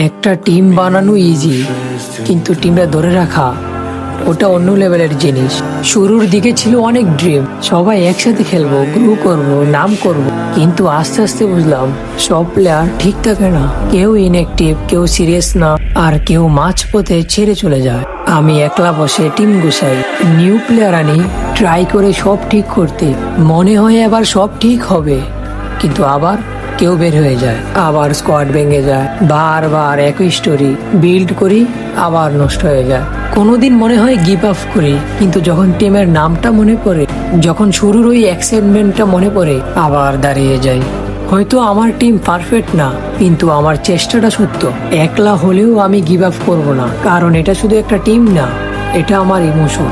একটা টিম বানানো ইজি, কিন্তু টিমটা ধরে রাখা ওটা অন্য লেভেলের জিনিস। শুরুর দিকে ছিল অনেক ড্রিম, সবাই একসাথে খেলবো, গ্রো করব, নাম করব। কিন্তু আস্তে আস্তে বুঝলাম সব প্লেয়ার ঠিক থাকে না। কেউ ইনঅ্যাক্টিভ, কেউ সিরিয়াস না, আর কেউ মাঝ পথে ছেড়ে চলে যায়। আমি একলা বসে টিম গুছাই, নিউ প্লেয়ার আনি, ট্রাই করে সব ঠিক করতে। মনে হয় আবার সব ঠিক হবে, কিন্তু আবার কেউ বের হয়ে যায়, আবার স্কোয়াড ভেঙে যায়। বারবার একই স্টোরি, বিল্ড করি আবার নষ্ট হয়ে যায়। কোনোদিন মনে হয় গিভ আপ করি, কিন্তু যখন টিমের নামটা মনে পড়ে, যখন শুরুর ওই এক্সাইটমেন্টটা মনে পড়ে, আবার দাঁড়িয়ে যাই। হয়তো আমার টিম পারফেক্ট না, কিন্তু আমার চেষ্টাটা সত্য। একলা হলেও আমি গিভ আপ করবো না, কারণ এটা শুধু একটা টিম না, এটা আমার ইমোশন।